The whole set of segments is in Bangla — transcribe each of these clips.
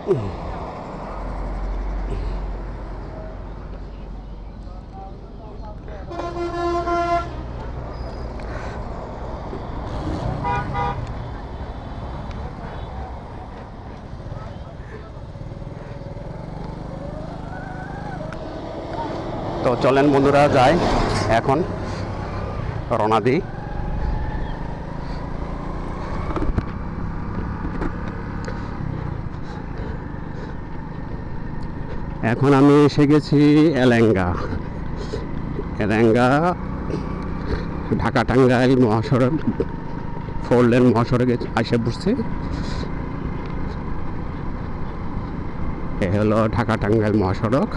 তো চলেন বন্ধুরা, যাই এখন রওনা দিই। এখন আমি এসে গেছি এলেঙ্গা। ঢাকা টাঙ্গাইল মহাসড়ক 4 লেন মহাসড়কে এসে পড়ছি। এ হলো ঢাকা টাঙ্গাইল মহাসড়ক।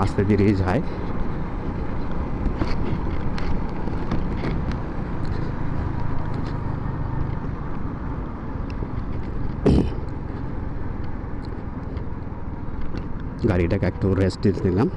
আস্তে ধীরে যায়। গাড়িটাকে একটু রেস্ট দিলাম।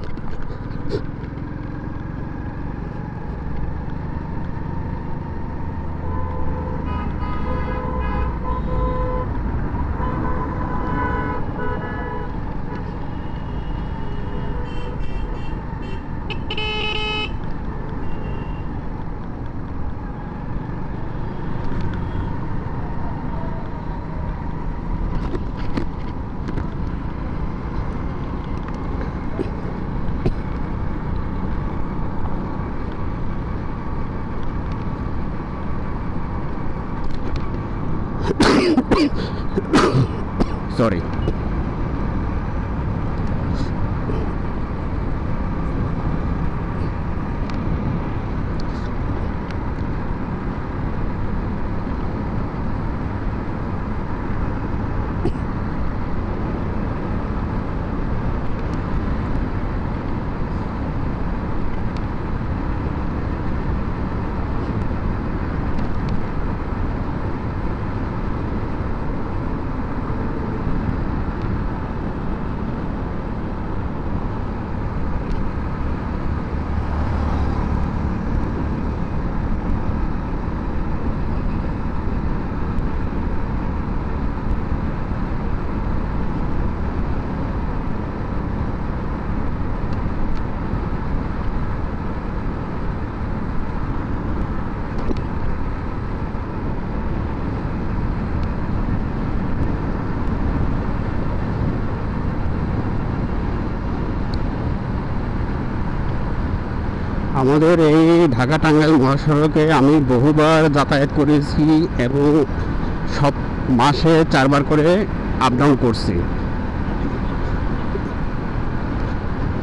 সরি। আমাদের এই ঢাকা টাঙ্গাইল মহাসড়কে আমি বহুবার যাতায়াত করেছি এবং সব মাসে 4 বার করে আপ ডাউন করছি।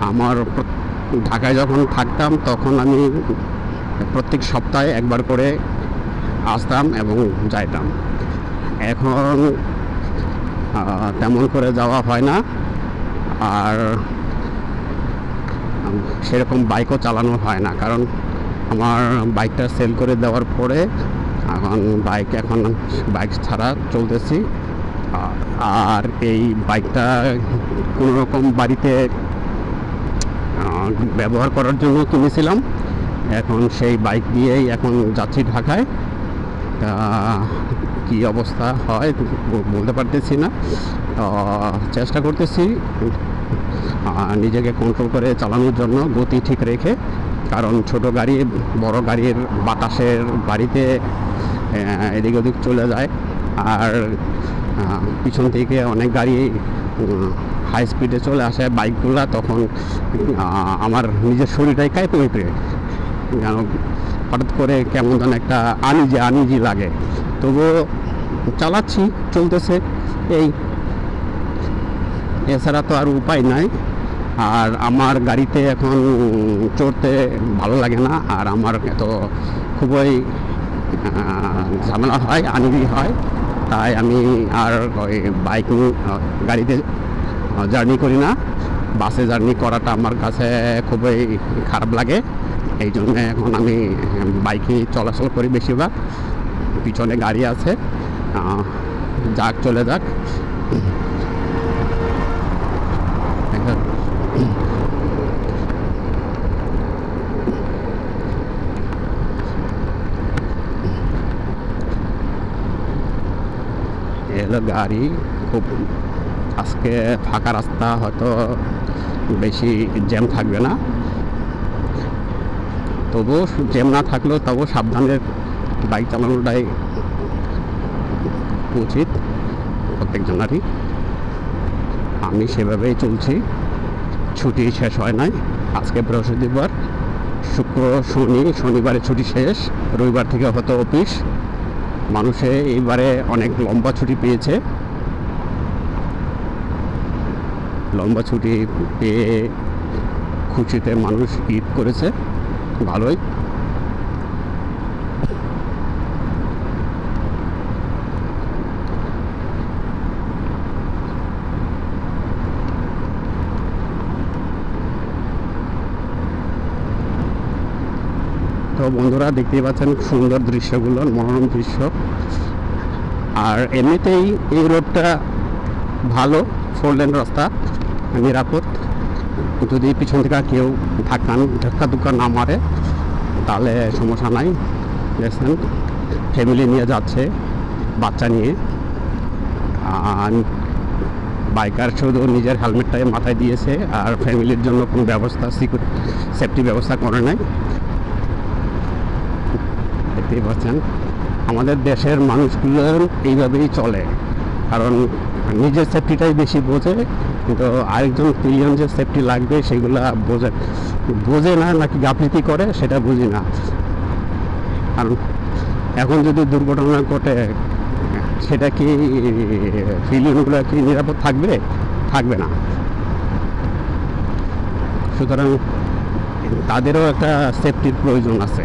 আমার ঢাকায় যখন থাকতাম তখন আমি প্রত্যেক সপ্তাহে একবার করে আসতাম এবং যাইতাম। এখন তেমন করে যাওয়া হয় না, আর সেরকম বাইকও চালানো হয় না, কারণ আমার বাইকটা সেল করে দেওয়ার পরে এখন বাইক ছাড়া চলতেছি। আর এই বাইকটা কোনো রকম বাড়িতে ব্যবহার করার জন্য কিনেছিলাম। এখন সেই বাইক দিয়েই এখন যাচ্ছি ঢাকায়। কি অবস্থা হয় বলতে পারতেছি না, চেষ্টা করতেছি নিজেকে কন্ট্রোল করে চালানোর জন্য, গতি ঠিক রেখে। কারণ ছোট গাড়ি বড় গাড়ির বাতাসের বাড়িতে এদিক ওদিক চলে যায়, আর পিছন থেকে অনেক গাড়ি হাই স্পিডে চলে আসে বাইকগুলা, তখন আমার নিজের শরীরটাই কাঁপে ওঠে, যেন হঠাৎ করে কেমন যেন একটা আনইজি লাগে। তবুও চালাচ্ছি, চলতেছে এই, এছাড়া তো আর উপায় নাই। আর আমার গাড়িতে এখন চড়তে ভালো লাগে না, আর আমার এত খুবই ঝামেলা হয়, আনইজি হয়। তাই আমি আর ওই বাইক গাড়িতে জার্নি করি না। বাসে জার্নি করাটা আমার কাছে খুবই খারাপ লাগে। এই জন্যে এখন আমি বাইকে চলাচল করি বেশিরভাগ। পিছনে গাড়ি আছে, যাক চলে যাক। হলো গাড়ি খুব, আজকে ফাঁকা রাস্তা, হয়তো বেশি জ্যাম থাকবে না। তবুও জ্যাম না থাকলেও তবুও সাবধানে বাইক চালানোটাই উচিত প্রত্যেকজনারই। আমি সেভাবেই চলছি। ছুটি শেষ হয় নাই, আজকে বৃহস্পতিবার, শুক্র শনিবারে ছুটি শেষ, রবিবার থেকে হয়তো অফিস। মানুষে এইবারে অনেক লম্বা ছুটি পেয়েছে। লম্বা ছুটি পেয়ে খুশিতে মানুষ ঈদ করেছে ভালোই। তো বন্ধুরা দেখতেই পাচ্ছেন সুন্দর দৃশ্যগুলো, মনোরম দৃশ্য। আর এমনিতেই এই রোডটা ভালো, 4 লেন রাস্তা, নিরাপদ। যদি পিছন থেকে কেউ ধাক্কা না মারে তাহলে সমস্যা নাই। দেখছেন ফ্যামিলি নিয়ে যাচ্ছে, বাচ্চা নিয়ে। আর বাইকার শুধু নিজের হেলমেটটাই মাথায় দিয়েছে, আর ফ্যামিলির জন্য কোনো ব্যবস্থা, সেফটি ব্যবস্থা করে নাই। দেখতেই পাচ্ছেন আমাদের দেশের মানুষগুলো এইভাবেই চলে, কারণ নিজের সেফটিটাই বেশি বোঝে, কিন্তু আরেকজন প্রিয়জন যে সেফটি লাগবে সেগুলো বোঝে না, নাকি গাফিলতি করে সেটা বুঝি না। কারণ এখন যদি দুর্ঘটনা ঘটে সেটা কি প্রিয়জনগুলো কি নিরাপদ থাকবে না। সুতরাং তাদেরও একটা সেফটির প্রয়োজন আছে,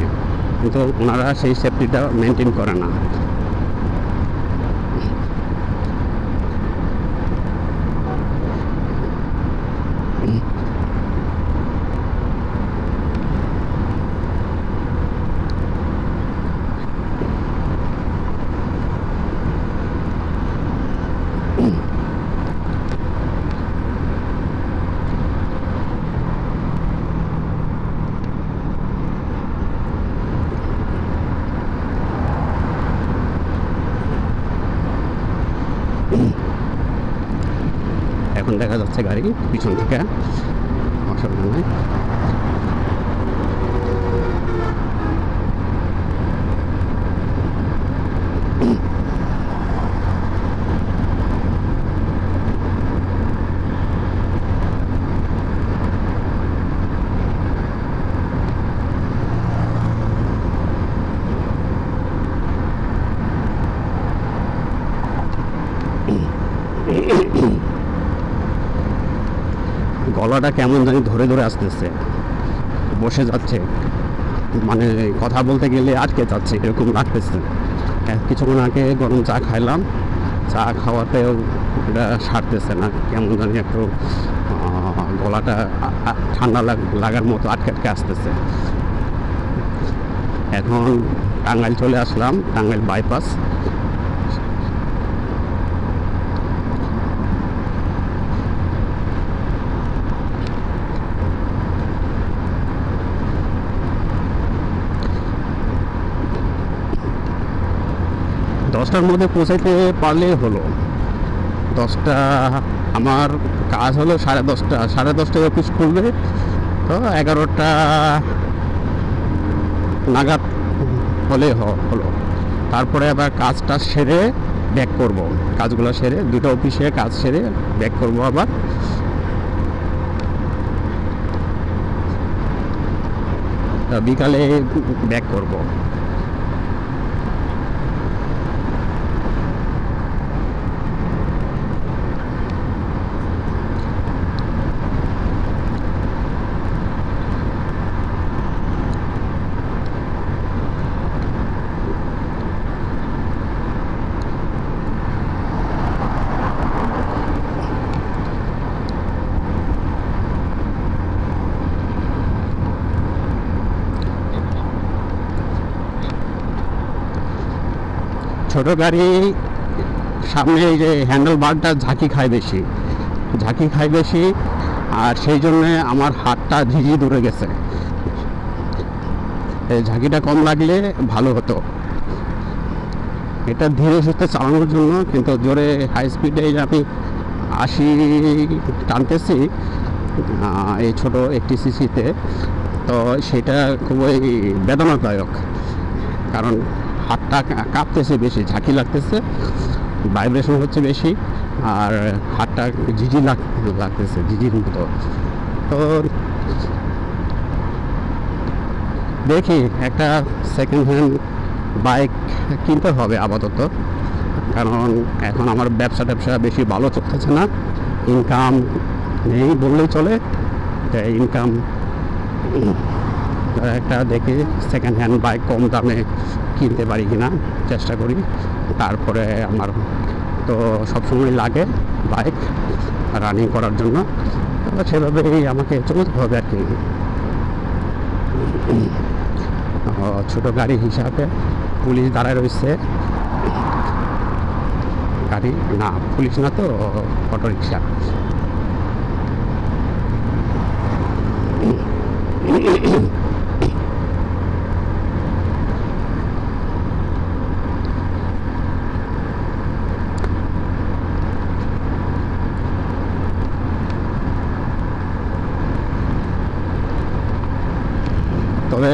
কিন্তু ওনারা সেই সেফটিটা মেনটেন করে না। এখন দেখা যাচ্ছে গাড়ি পিছন থেকে, অসুবিধা নেই। গলাটা কেমন জানি ধরে আসতেছে, বসে যাচ্ছে, মানে কথা বলতে গেলে আটকে যাচ্ছে, এরকম লাগতেছে। কিছুক্ষণ আগে গরম চা খাইলাম, চা খাওয়াতেও এটা সারতেছে না, কেমন জানি একটু গলাটা ঠান্ডা লাগার মতো আটকে আসতেছে। এখন টাঙ্গাইল চলে আসলাম, টাঙ্গাইল বাইপাস। দশটার মধ্যে পৌঁছাইতে পারলে হলো। 10টা আমার কাজ হলো 10:30, 10:30টায় অফিস খুলবে, তো 11টা নাগাদ হলে হলো। তারপরে আবার কাজটা সেরে ব্যাক করব, কাজগুলো সেরে 2টা অফিসে কাজ সেরে ব্যাক করব, আবার বিকালে ব্যাক করব। ছোট গাড়ি সামনে এই যে হ্যান্ডেল বারটা ঝাঁকি খায় বেশি, আর সেই জন্যে আমার হাতটা ঝিঝি ধরে গেছে। এই ঝাঁকিটা কম লাগলে ভালো হতো, এটা ধীরে সুস্থে চালানোর জন্য, কিন্তু জোরে হাই স্পিডে আমি 80 টানতেছি এই ছোট একটি সিসিতে, তো সেটা খুবই বেদনাদায়ক। কারণ হাতটা কাঁপতেছে বেশি, ঝাঁকি লাগতেছে, ভাইব্রেশন হচ্ছে বেশি, আর হাতটা লাগতেছে ঝিঝির মতো। তো দেখি একটা সেকেন্ড হ্যান্ড বাইক কিনতে হবে আপাতত, কারণ এখন আমার ব্যবসা বেশি ভালো চলতেছে না, ইনকাম নেই বললেই চলে। তাই ইনকাম একটা দেখি সেকেন্ড হ্যান্ড বাইক কম দামে কিনতে পারি কিনা চেষ্টা করি। তারপরে আমার তো সবসময় লাগে বাইক রানিং করার জন্য, তো সেভাবেই আমাকে চলতে হবে আর কি। ছোটো গাড়ি হিসাবে পুলিশ দাঁড়ায় রয়েছে, গাড়ি না পুলিশ না তো অটো রিক্সা। তবে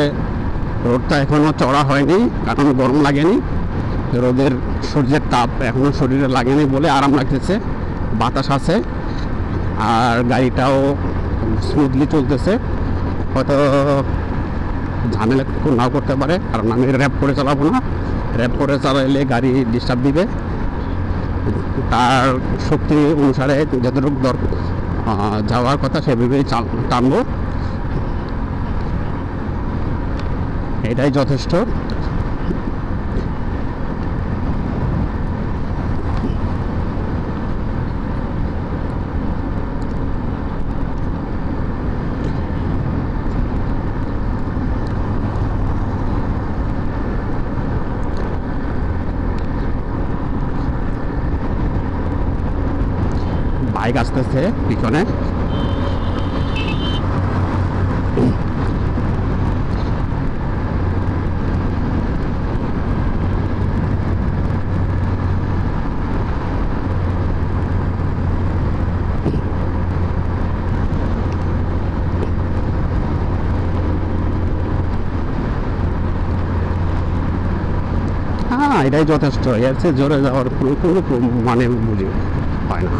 রোদটা এখনও চড়া হয়নি, কারণ গরম লাগেনি, রোদের সূর্যের তাপ এখনও শরীরে লাগেনি বলে আরাম লাগতেছে, বাতাস আছে, আর গাড়িটাও স্মুথলি চলতেছে। হয়তো ঝামেলা নাও করতে পারে, কারণ আমি র্যাপ করে চালাবো না, র্যাপ করে চালাইলে গাড়ি ডিস্টার্ব দিবে। তার শক্তি অনুসারে যতটুকু যাওয়ার কথা সেভাবেই টানবো, এটাই যথেষ্ট। বাইক আসতেছে পিছনে, এটাই যথেষ্ট, এর চেয়ে জোরে যাওয়ার কোনো মানে বুঝি হয় না।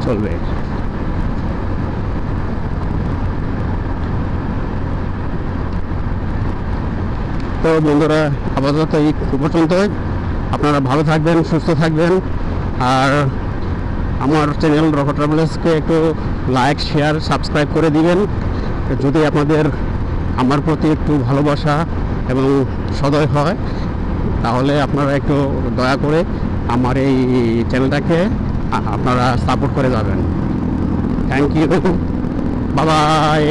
চলবে। তো বন্ধুরা, আপাতত এই পর্যন্তই। আপনারা ভালো থাকবেন, সুস্থ থাকবেন, আর আমার চ্যানেল রক ট্রাভেলার্সকে একটু লাইক, শেয়ার, সাবস্ক্রাইব করে দিবেন। যদি আপনাদের আমার প্রতি একটু ভালোবাসা এবং সদয় হয়, তাহলে আপনারা একটু দয়া করে আমার এই চ্যানেলটাকে আপনারা সাপোর্ট করে যাবেন। Thank you, bye by.